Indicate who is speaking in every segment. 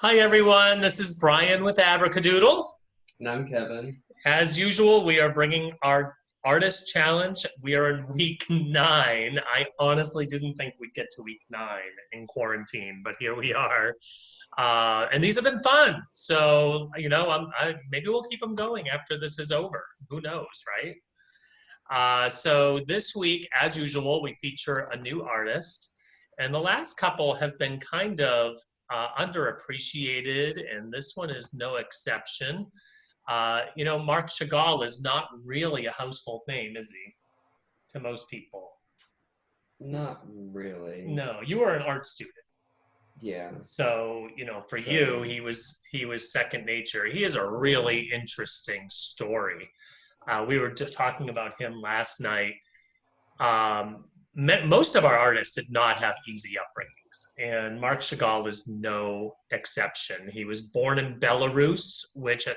Speaker 1: Hi everyone, this is Brian with Abracadoodle.
Speaker 2: And I'm Kevin.
Speaker 1: As usual, we are bringing our artist challenge. We are in week 9. I honestly didn't think we'd get to week 9 in quarantine, but here we are. And these have been fun. So, maybe we'll keep them going after this is over. Who knows, right? So this week, as usual, we feature a new artist. And the last couple have been kind of underappreciated, and this one is no exception. Marc Chagall is not really a household name, is he, to most people?
Speaker 2: Not really.
Speaker 1: No, you were an art student.
Speaker 2: Yeah.
Speaker 1: So, for you, he was second nature. He has a really interesting story. We were just talking about him last night. Most of our artists did not have easy upbringings, and Marc Chagall is no exception. He was born in Belarus, which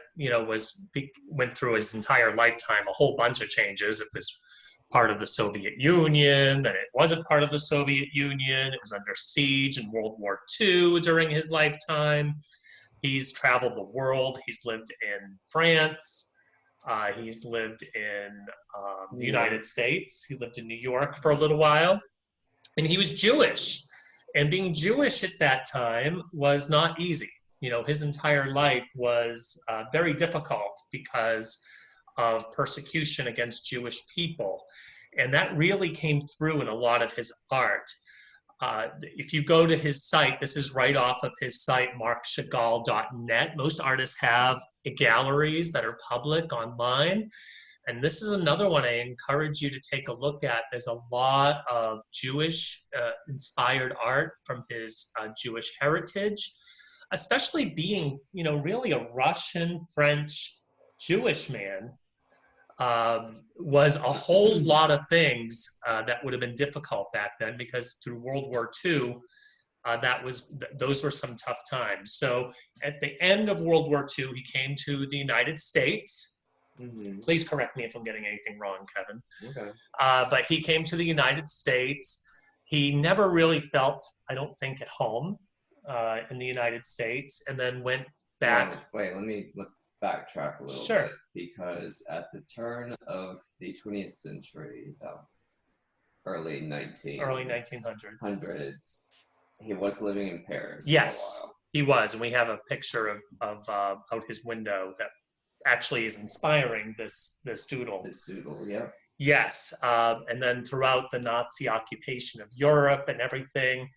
Speaker 1: went through his entire lifetime a whole bunch of changes. It was part of the Soviet Union, then it wasn't part of the Soviet Union. It was under siege in World War II during his lifetime. He's traveled the world. He's lived in France. He's lived in the United States. He lived in New York for a little while. And he was Jewish. And being Jewish at that time was not easy. His entire life was very difficult because of persecution against Jewish people. And that really came through in a lot of his art. If you go to his site, this is right off of his site, marcchagall.net. Most artists have galleries that are public online. And this is another one I encourage you to take a look at. There's a lot of Jewish inspired art from his Jewish heritage, especially being, really a Russian, French, Jewish man. Was a whole lot of things that would have been difficult back then, because through World War II, those were some tough times. So at the end of World War II, he came to the United States. Mm-hmm. Please correct me if I'm getting anything wrong, Kevin.
Speaker 2: Okay.
Speaker 1: But he came to the United States. He never really felt, I don't think, at home in the United States, and then went back.
Speaker 2: Let's backtrack a little bit, because at the turn of the 20th century, early 1900s, he was living in Paris.
Speaker 1: Yes, he was, and we have a picture of out his window that actually is inspiring this doodle.
Speaker 2: This doodle, yeah.
Speaker 1: Yes, and then throughout the Nazi occupation of Europe and everything,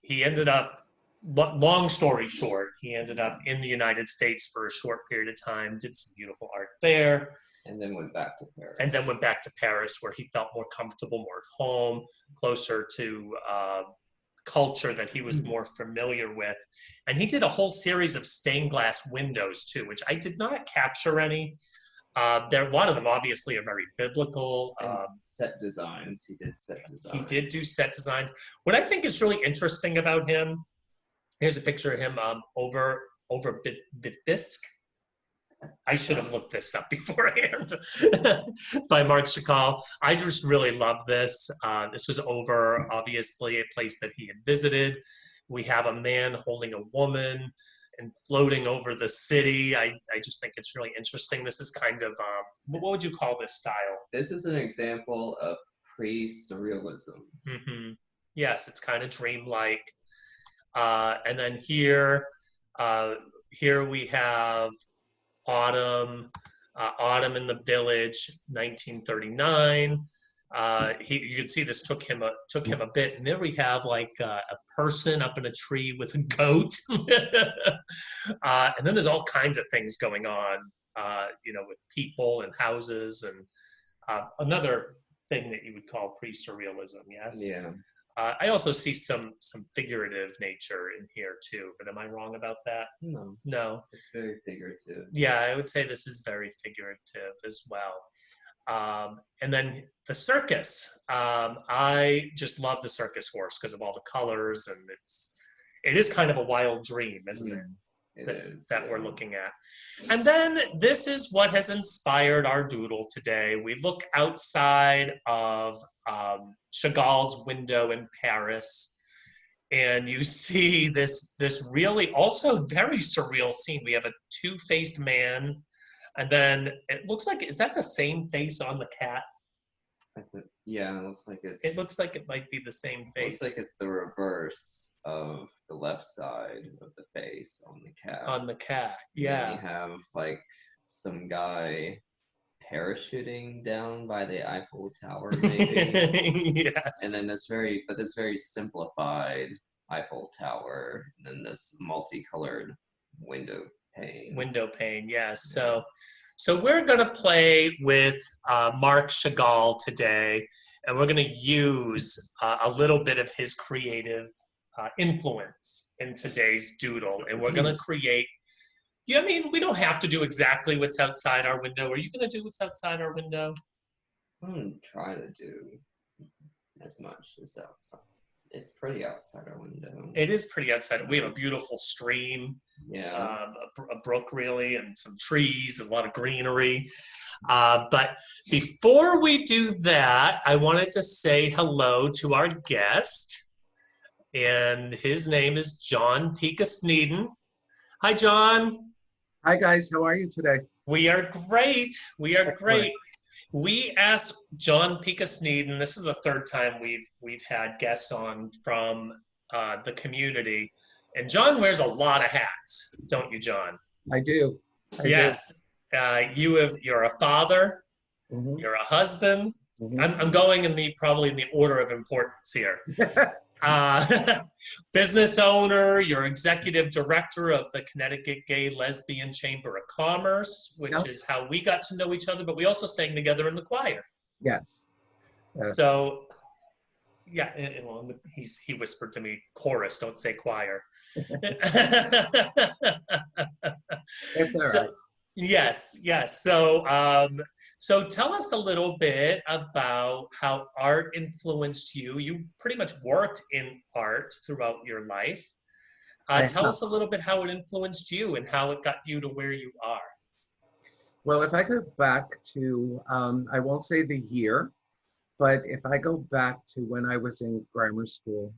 Speaker 1: he ended up. Long story short, he ended up in the United States for a short period of time, did some beautiful art there.
Speaker 2: And then went back to
Speaker 1: Paris. Where he felt more comfortable, more at home, closer to culture that he was more familiar with. And he did a whole series of stained glass windows too, which I did not capture any. A lot of them obviously are very biblical.
Speaker 2: Set designs. He did set designs.
Speaker 1: He did do set designs. What I think is really interesting about him, here's a picture of him over Vitebsk. I should have looked this up beforehand. By Marc Chagall. I just really love this. This was over, obviously, a place that he had visited. We have a man holding a woman and floating over the city. I just think it's really interesting. This is kind of, what would you call this style?
Speaker 2: This is an example of pre-surrealism.
Speaker 1: Mm-hmm. Yes, it's kind of dreamlike. And then here we have autumn in the village, 1939. You can see this took him a bit. And there we have like a person up in a tree with a goat. And then there's all kinds of things going on, with people and houses, and another thing that you would call pre-surrealism. Yes.
Speaker 2: Yeah.
Speaker 1: I also see some figurative nature in here too, but am I wrong about that? No.
Speaker 2: It's very figurative.
Speaker 1: Yeah, I would say this is very figurative as well. And then the circus. I just love the circus horse because of all the colors, and it is kind of a wild dream, isn't it? That we're looking at. And then this is what has inspired our doodle today. We look outside of Chagall's window in Paris, and you see this really also very surreal scene. We have a two-faced man, and then it looks like, is that the same face on the cat?
Speaker 2: Yeah, it looks like
Speaker 1: It looks like it might be the same face.
Speaker 2: Looks like it's the reverse of the left side of the face on the cat.
Speaker 1: On the cat, yeah.
Speaker 2: And you have like some guy parachuting down by the Eiffel Tower, maybe.
Speaker 1: Yes.
Speaker 2: And then this very simplified Eiffel Tower, and then this multicolored window pane.
Speaker 1: Window pane, yes. So we're going to play with Marc Chagall today, and we're going to use a little bit of his creative influence in today's doodle, and we're going to create. I mean, we don't have to do exactly what's outside our window. Are you going to do what's outside our window?
Speaker 2: I'm going to try to do as much as outside. It's pretty outside our window.
Speaker 1: It is pretty outside. We have a beautiful stream.
Speaker 2: Yeah.
Speaker 1: A brook, really, and some trees, a lot of greenery. But before we do that, I wanted to say hello to our guest. And his name is John Pika-Sneeden. Hi, John.
Speaker 3: Hi, guys. How are you today?
Speaker 1: We are great. We are great. We asked John Pika-Sneeden. This is the third time we've had guests on from the community, and John wears a lot of hats, don't you, John?
Speaker 3: I do.
Speaker 1: Yes. You're a father. Mm-hmm. You're a husband. Mm-hmm. I'm going probably in the order of importance here. Business owner, you're executive director of the Connecticut Gay Lesbian Chamber of Commerce, which is how we got to know each other, but we also sang together in the choir.
Speaker 3: Yes.
Speaker 1: So, yeah, he whispered to me, chorus, don't say choir.
Speaker 3: That's all right.
Speaker 1: Yes. So tell us a little bit about how art influenced you. You pretty much worked in art throughout your life. Tell us a little bit how it influenced you and how it got you to where you are.
Speaker 3: Well, if I go back to, I won't say the year, but if I go back to when I was in grammar school,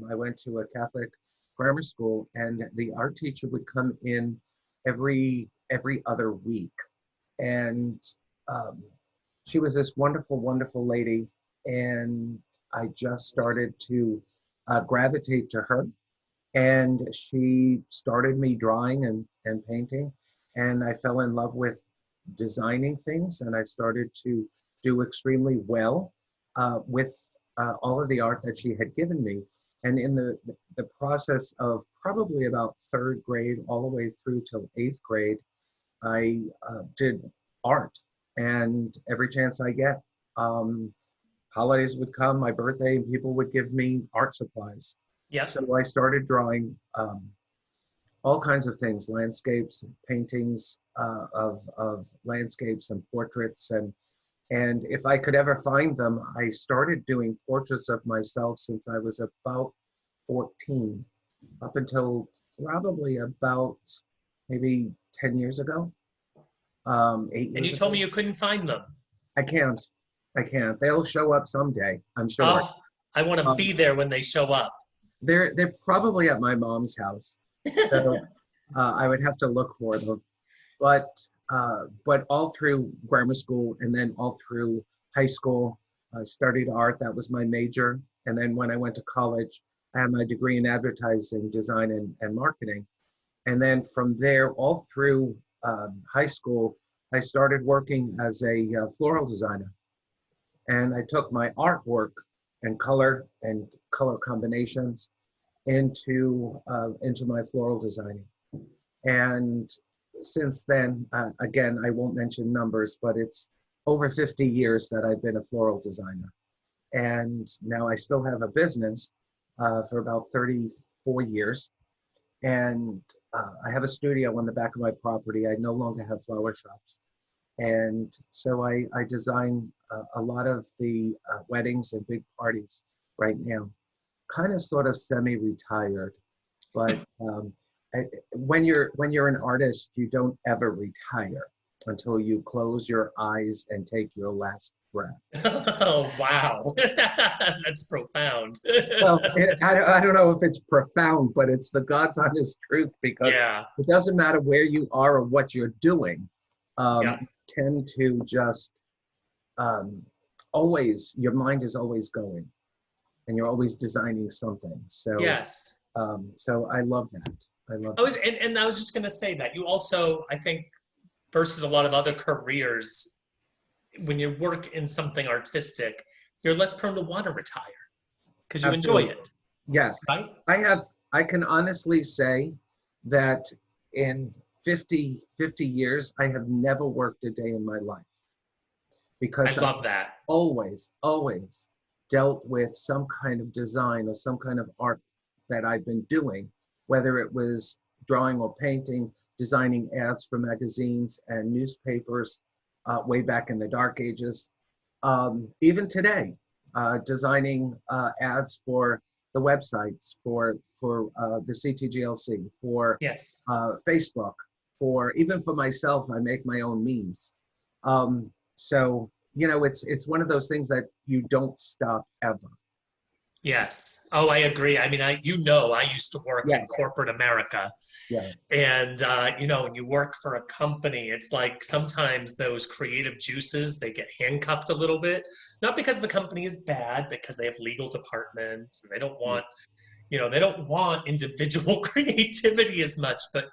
Speaker 3: I went to a Catholic grammar school, and the art teacher would come in every other week. And she was this wonderful, wonderful lady. And I just started to gravitate to her. And she started me drawing and painting. And I fell in love with designing things. And I started to do extremely well with all of the art that she had given me. And in the process of probably about third grade all the way through till 8th grade, I did art. And every chance I get, holidays would come, my birthday, and people would give me art supplies.
Speaker 1: Yeah.
Speaker 3: So I started drawing all kinds of things, landscapes, paintings of landscapes and portraits. And if I could ever find them, I started doing portraits of myself since I was about 14, up until probably about maybe 10 years ago. 8 years
Speaker 1: and you told me you couldn't find them.
Speaker 3: I can't. They'll show up someday, I'm sure.
Speaker 1: Oh, I want to be there when they show up.
Speaker 3: They're probably at my mom's house, so I would have to look for them. But all through grammar school and then all through high school, I studied art. That was my major. And then when I went to college, I had my degree in advertising, design, and marketing. And then from there, all through high school, I started working as a floral designer. And I took my artwork and color combinations into my floral designing. And since then, again, I won't mention numbers, but it's over 50 years that I've been a floral designer. And now I still have a business for about 34 years. And I have a studio on the back of my property. I no longer have flower shops. And so I design a lot of the weddings and big parties right now, kind of sort of semi-retired. But when you're an artist, you don't ever retire. until you close your eyes and take your last breath.
Speaker 1: Oh, wow. That's profound.
Speaker 3: Well, I don't know if it's profound, but it's the God's honest truth, because
Speaker 1: Yeah.
Speaker 3: it doesn't matter where you are or what you're doing.
Speaker 1: Yeah.
Speaker 3: You tend to just always, your mind is always going, and you're always designing something. So
Speaker 1: Yes.
Speaker 3: so I love that. I love that.
Speaker 1: And I was just going to say that you also, I think, versus a lot of other careers, when you work in something artistic, you're less prone to want to retire because you enjoy it.
Speaker 3: Yes.
Speaker 1: Right?
Speaker 3: I can honestly say that in 50 years, I have never worked a day in my life, because
Speaker 1: I love that.
Speaker 3: always dealt with some kind of design or some kind of art that I've been doing, whether it was drawing or painting, designing ads for magazines and newspapers way back in the dark ages. Even today, designing ads for the websites, for the CTGLC, for
Speaker 1: Yes.
Speaker 3: Facebook, even for myself, I make my own memes. So, it's one of those things that you don't stop ever.
Speaker 1: Yes. Oh, I agree. I mean, I used to work in corporate America.
Speaker 3: Yeah.
Speaker 1: And, when you work for a company, it's like sometimes those creative juices, they get handcuffed a little bit, not because the company is bad, because they have legal departments and they don't want, they don't want individual creativity as much, but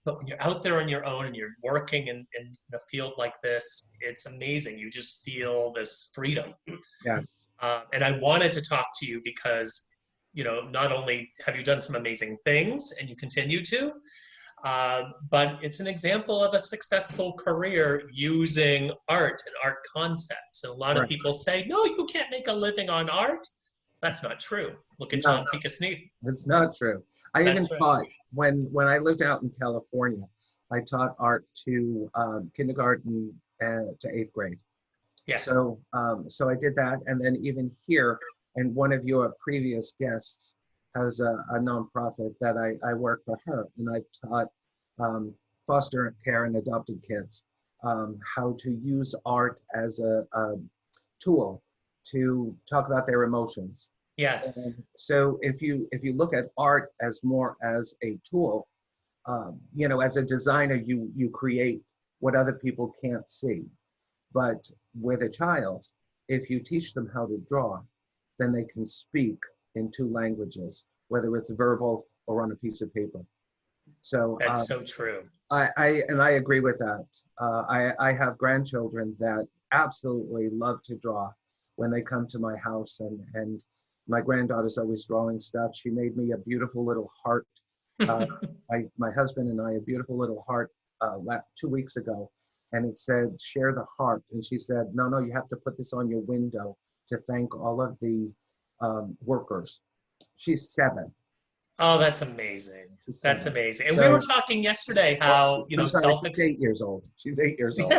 Speaker 1: when you're out there on your own and you're working in a field like this, it's amazing. You just feel this freedom.
Speaker 3: Yes.
Speaker 1: And I wanted to talk to you because, not only have you done some amazing things and you continue to, but it's an example of a successful career using art and art concepts. And a lot of people say, no, you can't make a living on art. That's not true. Look at John P. Sneed.
Speaker 3: It's not true. I even taught, when I lived out in California, I taught art to kindergarten to 8th grade.
Speaker 1: Yes.
Speaker 3: So I did that, and then even here, and one of your previous guests has a nonprofit that I work for her, and I've taught foster care and adopted kids how to use art as a tool to talk about their emotions.
Speaker 1: Yes.
Speaker 3: And so if you look at art as more as a tool, as a designer, you create what other people can't see. But with a child, if you teach them how to draw, then they can speak in 2 languages, whether it's verbal or on a piece of paper. So
Speaker 1: that's so true.
Speaker 3: I agree with that. I have grandchildren that absolutely love to draw when they come to my house, and my granddaughter's always drawing stuff. She made me a beautiful little heart. My husband and I, a beautiful little heart 2 weeks ago. And it said, share the heart. And she said, no, you have to put this on your window to thank all of the workers. She's 7.
Speaker 1: Oh, that's amazing. That's amazing. And we were talking yesterday how,
Speaker 3: she's 8 years old. She's 8 years old.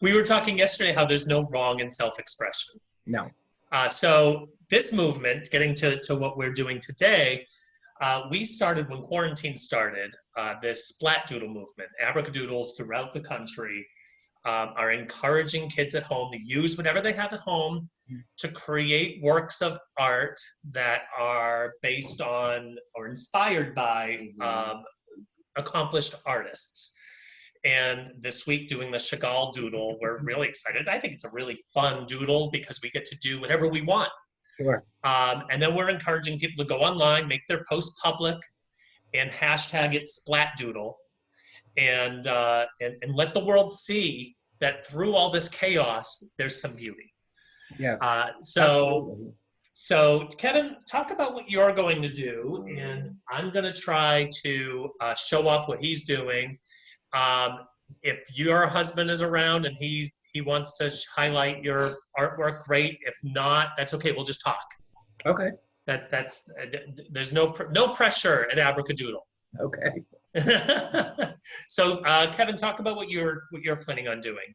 Speaker 1: We were talking yesterday how there's no wrong in self-expression.
Speaker 3: No.
Speaker 1: So this movement, getting to what we're doing today, we started when quarantine started, this splat doodle movement. Abracadoodles throughout the country are encouraging kids at home to use whatever they have at home to create works of art that are based on or inspired by accomplished artists. And this week doing the Chagall doodle, we're really excited. I think it's a really fun doodle because we get to do whatever we want.
Speaker 3: Sure.
Speaker 1: And then we're encouraging people to go online, make their post public, and hashtag it Splatdoodle, and let the world see that through all this chaos, there's some beauty.
Speaker 3: Yeah.
Speaker 1: So Kevin, talk about what you're going to do, and I'm going to try to show off what he's doing. If your husband is around and he wants to highlight your artwork, great. If not, that's okay. We'll just talk.
Speaker 3: Okay.
Speaker 1: There's no pressure at Abracadoodle.
Speaker 3: Okay.
Speaker 1: So Kevin, talk about what you're planning on doing.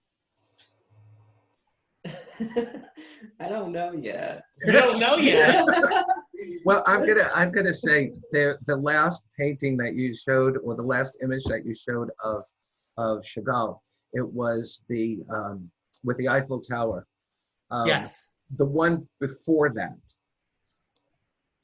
Speaker 2: I don't know yet.
Speaker 1: You don't know yet.
Speaker 3: Well, I'm gonna say the last painting that you showed, or the last image that you showed of Chagall, it was the with the Eiffel Tower.
Speaker 1: Yes.
Speaker 3: The one before that.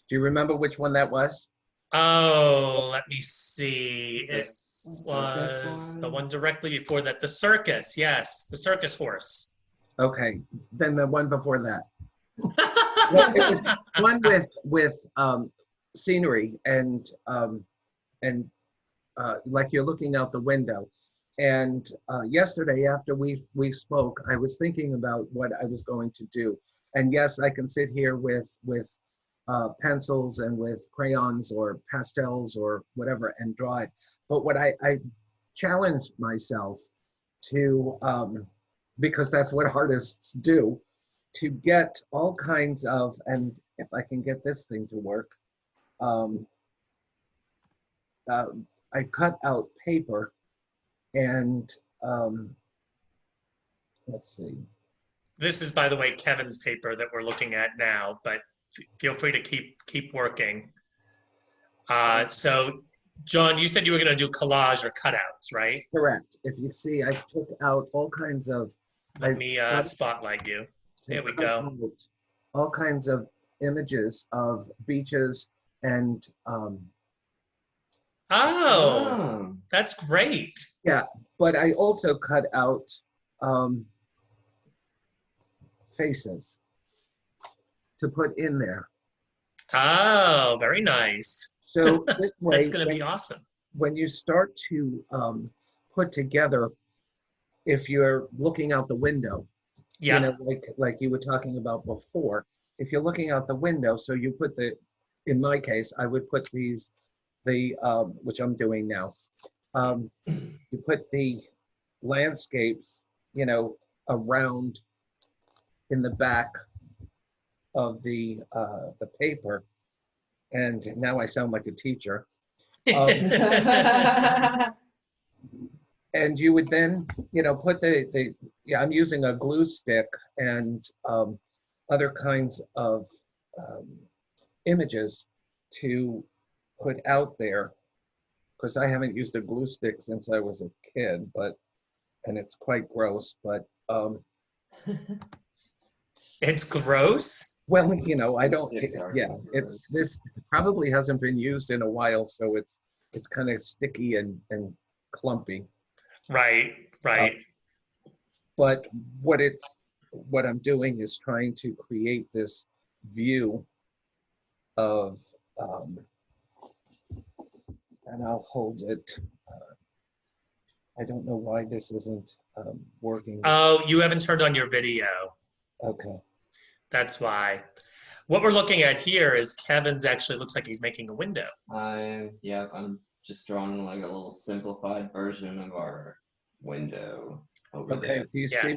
Speaker 3: Do you remember which one that was?
Speaker 1: Oh, let me see.
Speaker 2: The
Speaker 1: It
Speaker 2: circus
Speaker 1: was the
Speaker 2: one?
Speaker 1: one directly before that. The circus, yes, the circus horse.
Speaker 3: Okay, then the one before that. Well, it was one with scenery and like you're looking out the window. And yesterday, after we spoke, I was thinking about what I was going to do. And yes, I can sit here with pencils and with crayons or pastels or whatever and draw it. But what I challenged myself to, because that's what artists do, to get all kinds of, and if I can get this thing to work, I cut out paper and let's see.
Speaker 1: This is, by the way, Kevin's paper that we're looking at now, but feel free to keep working. So, John, you said you were going to do collage or cutouts, right?
Speaker 3: Correct. If you see, I took out all kinds of.
Speaker 1: Let me spotlight you. There we go.
Speaker 3: All kinds of images of beaches and.
Speaker 1: Oh, that's great.
Speaker 3: Yeah, but I also cut out faces to put in there.
Speaker 1: Oh, very nice.
Speaker 3: So this way,
Speaker 1: that's going to be awesome.
Speaker 3: When you start to put together, if you're looking out the window,
Speaker 1: yeah,
Speaker 3: you know, like you were talking about before, if you're looking out the window, so you put in my case, I would put which I'm doing now, you put the landscapes, you know, around in the back of the paper, and now I sound like a teacher. And you would then, you know, put I'm using a glue stick and other kinds of images to put out there, because I haven't used a glue stick since I was a kid, and it's quite gross, but
Speaker 1: it's gross.
Speaker 3: Well, you know, I don't. This probably hasn't been used in a while, so it's kind of sticky and clumpy.
Speaker 1: Right.
Speaker 3: But what I'm doing is trying to create this view of, and I'll hold it. I don't know why this isn't working.
Speaker 1: Oh, you haven't turned on your video.
Speaker 3: Okay.
Speaker 1: That's why. What we're looking at here is Kevin's actually looks like he's making a window.
Speaker 2: Yeah, I'm just drawing like a little simplified version of our window over there.
Speaker 3: Do you see?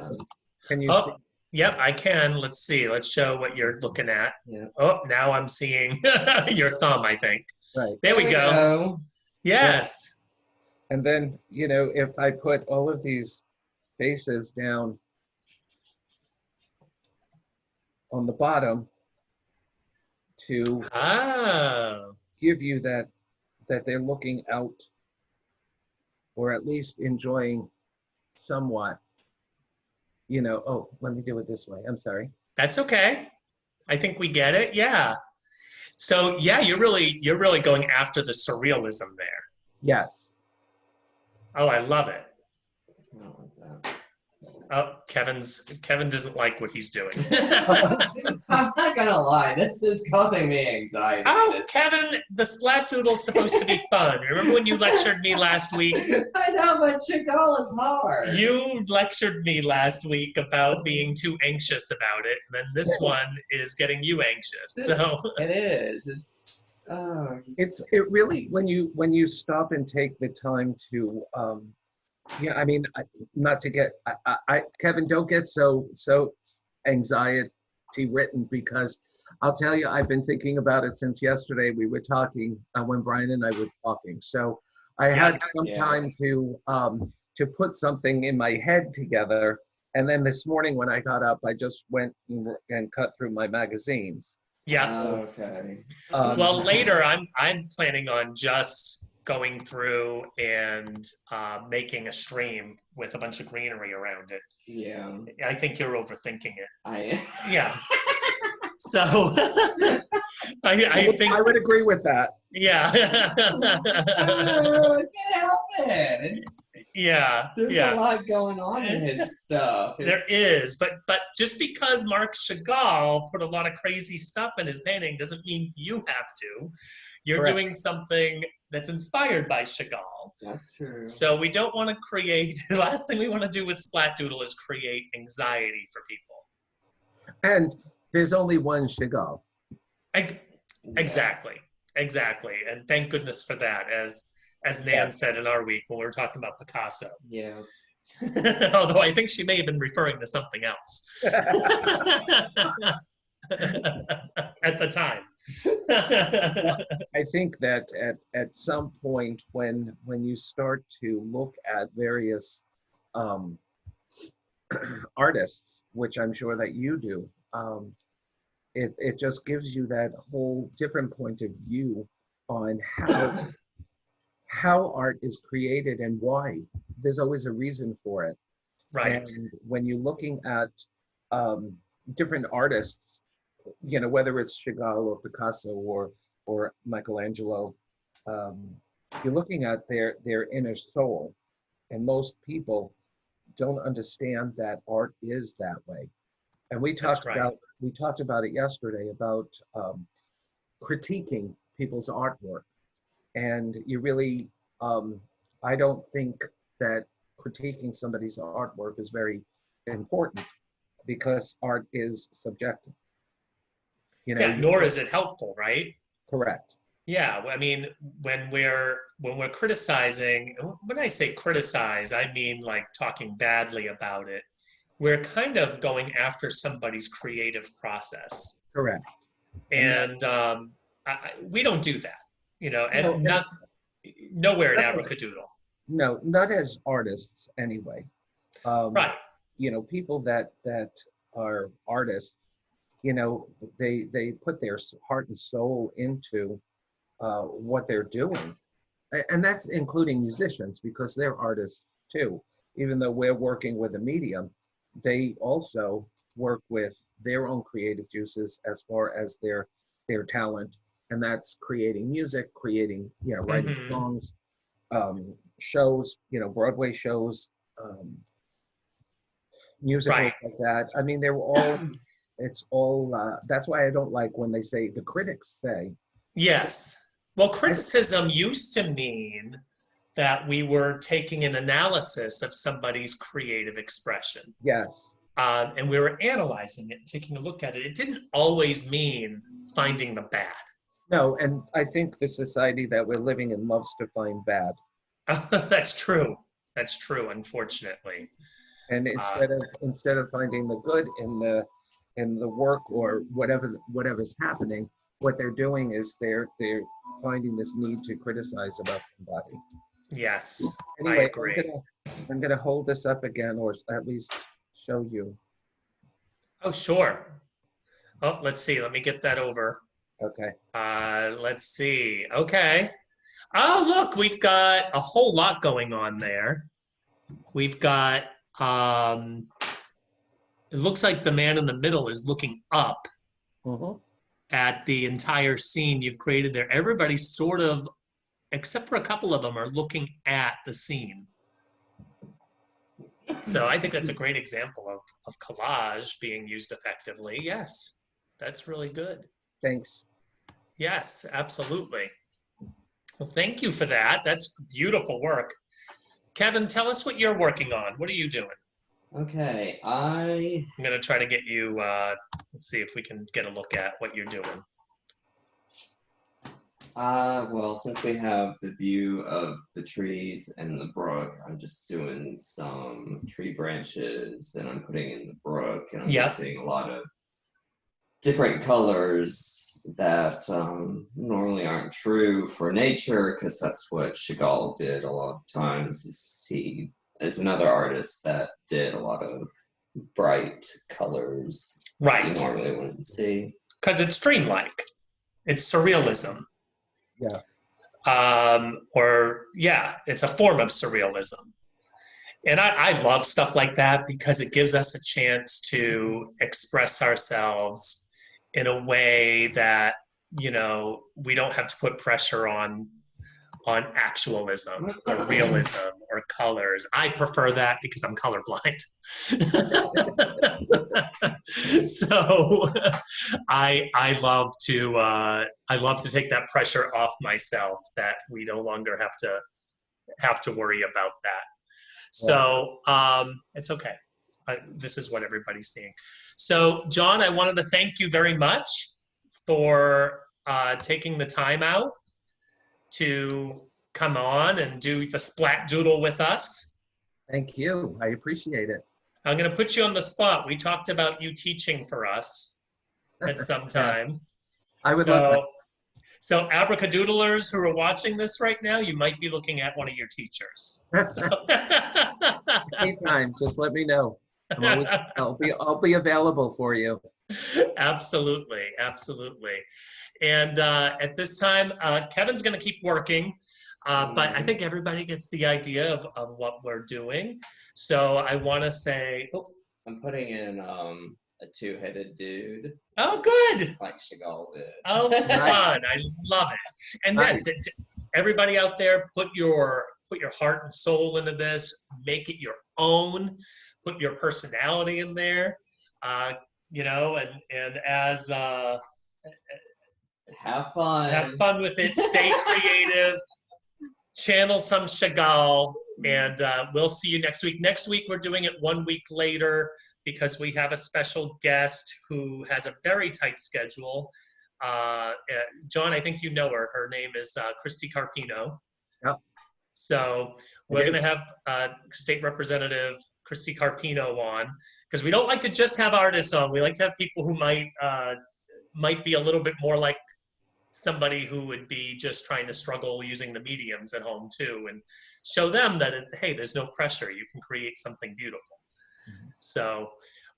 Speaker 3: Can you see?
Speaker 1: Yep, I can. Let's see. Let's show what you're looking at.
Speaker 2: Yeah.
Speaker 1: Oh, now I'm seeing your thumb, I think.
Speaker 3: Right.
Speaker 1: There we go. Yes.
Speaker 3: And then, you know, if I put all of these faces down on the bottom to give you that they're looking out, or at least enjoying somewhat, you know. Oh, let me do it this way. I'm sorry.
Speaker 1: That's okay. I think we get it. Yeah. So yeah, you're really going after the surrealism there.
Speaker 3: Yes.
Speaker 1: Oh, I love it. Oh, Kevin doesn't like what he's doing.
Speaker 2: I'm not gonna lie, this is causing me anxiety.
Speaker 1: Oh, Kevin, the splat doodle's supposed to be fun. Remember when you lectured me last week?
Speaker 2: I know, but Chagall is hard.
Speaker 1: You lectured me last week about being too anxious about it, and then this one is getting you anxious. So
Speaker 2: it is.
Speaker 3: It really, when you stop and take the time to yeah, I mean, not to get, Kevin, don't get so anxiety written, because I'll tell you, I've been thinking about it since yesterday. We were talking when Brian and I were talking. So I had some time to put something in my head together. And then this morning when I got up, I just went and cut through my magazines.
Speaker 1: Yeah.
Speaker 2: Okay.
Speaker 1: Well, later I'm planning on just going through and making a stream with a bunch of greenery around it.
Speaker 2: Yeah.
Speaker 1: I think you're overthinking it.
Speaker 2: I
Speaker 1: Yeah. So I think
Speaker 3: I would agree with that.
Speaker 1: yeah.
Speaker 2: can't help it. There's
Speaker 1: Yeah.
Speaker 2: a lot going on in his stuff.
Speaker 1: There is, but just because Marc Chagall put a lot of crazy stuff in his painting doesn't mean you have to. You're
Speaker 3: Correct.
Speaker 1: doing something that's inspired by Chagall.
Speaker 2: That's true.
Speaker 1: So we don't want to create, the last thing we want to do with Splat Doodle is create anxiety for people.
Speaker 3: And there's only one Chagall.
Speaker 1: Exactly. And thank goodness for that, as Nan said in our week when we were talking about Picasso.
Speaker 2: Yeah.
Speaker 1: Although I think she may have been referring to something else at the time.
Speaker 3: I think that at some point when you start to look at various artists, which I'm sure that you do, it just gives you that whole different point of view on how art is created and why. There's always a reason for it.
Speaker 1: Right.
Speaker 3: And when you're looking at different artists, whether it's Chagall or Picasso or Michelangelo, you're looking at their inner soul. And most people don't understand that art is that way. And we talked about it yesterday about critiquing people's artwork. And you really, I don't think that critiquing somebody's artwork is very important because art is subjective.
Speaker 1: Nor is it helpful, right?
Speaker 3: Correct.
Speaker 1: Yeah, I mean, when we're criticizing, when I say criticize, I mean like talking badly about it. We're kind of going after somebody's creative process.
Speaker 3: Correct.
Speaker 1: And we don't do that, and nowhere in Abracadoodle.
Speaker 3: No, not as artists anyway.
Speaker 1: Right.
Speaker 3: People that are artists, they put their heart and soul into what they're doing. And that's including musicians because they're artists too. Even though we're working with a medium, they also work with their own creative juices as far as their talent. And that's creating music, writing songs, shows, Broadway shows, musicals like that. I mean, it's all, that's why I don't like when they say, the critics say.
Speaker 1: Yes. Well, criticism used to mean that we were taking an analysis of somebody's creative expression.
Speaker 3: Yes.
Speaker 1: And we were analyzing it and taking a look at it. It didn't always mean finding the bad.
Speaker 3: No, and I think the society that we're living in loves to find bad.
Speaker 1: That's true. That's true, unfortunately.
Speaker 3: And instead of finding the good in the work or whatever's happening, what they're doing is they're finding this need to criticize about somebody.
Speaker 1: Yes,
Speaker 3: anyway,
Speaker 1: I agree.
Speaker 3: I'm gonna hold this up again, or at least show you.
Speaker 1: Oh, sure. Oh, let's see. Let me get that over.
Speaker 3: Okay.
Speaker 1: Let's see. Okay. Oh, look, we've got a whole lot going on there. We've got, it looks like the man in the middle is looking up at the entire scene you've created there. Everybody's sort of, except for a couple of them, are looking at the scene. So I think that's a great example of collage being used effectively. Yes, that's really good.
Speaker 3: Thanks.
Speaker 1: Yes, absolutely. Well, thank you for that. That's beautiful work. Kevin, tell us what you're working on. What are you doing?
Speaker 2: Okay,
Speaker 1: I'm going to try to get you, let's see if we can get a look at what you're doing.
Speaker 2: Well, since we have the view of the trees and the brook, I'm just doing some tree branches and I'm putting in the brook and I'm mixing a lot of different colors that normally aren't true for nature, because that's what Chagall did a lot of the times. He is another artist that did a lot of bright colors that you normally wouldn't see.
Speaker 1: Because it's dreamlike. It's surrealism.
Speaker 3: Yeah.
Speaker 1: or yeah, it's a form of surrealism. And I love stuff like that because it gives us a chance to express ourselves in a way that, we don't have to put pressure on actualism or realism or colors. I prefer that because I'm colorblind. So I love to take that pressure off myself, that we no longer have to worry about that. So it's okay. This is what everybody's seeing. So John, I wanted to thank you very much for taking the time out to come on and do the splat doodle with us.
Speaker 3: Thank you. I appreciate it.
Speaker 1: I'm going to put you on the spot. We talked about you teaching for us at some time.
Speaker 3: I would love that.
Speaker 1: So abracadoodlers who are watching this right now, you might be looking at one of your teachers. So.
Speaker 3: Anytime, just let me know. I'll be available for you.
Speaker 1: Absolutely, absolutely. And at this time, Kevin's going to keep working, but I think everybody gets the idea of what we're doing. So I want to say,
Speaker 2: I'm putting in a two-headed dude.
Speaker 1: Oh, good.
Speaker 2: Like Chagall did.
Speaker 1: Oh, fun! I love it. And
Speaker 3: nice.
Speaker 1: Everybody out there, put your heart and soul into this. Make it your own. Put your personality in there. And as
Speaker 2: have fun
Speaker 1: with it. Stay creative. Channel some Chagall, and we'll see you next week. Next week we're doing it 1 week later because we have a special guest who has a very tight schedule. John, I think you know her. Her name is Christy Carpino.
Speaker 3: Yep.
Speaker 1: So we're going to have State Representative Christy Carpino on, because we don't like to just have artists on. We like to have people who might be a little bit more like somebody who would be just trying to struggle using the mediums at home too, and show them that, hey, there's no pressure. You can create something beautiful. Mm-hmm. So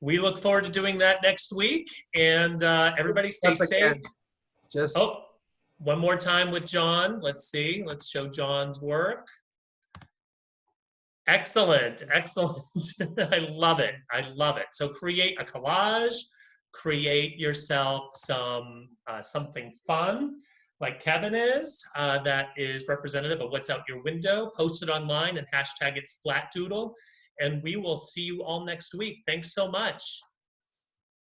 Speaker 1: we look forward to doing that next week, and everybody stay safe. One more time with John. Let's see. Let's show John's work. Excellent. Excellent. I love it. I love it. So create a collage, create yourself something fun like Kevin is, that is representative of what's out your window. Post it online and hashtag it SplatDoodle. And we will see you all next week. Thanks so much.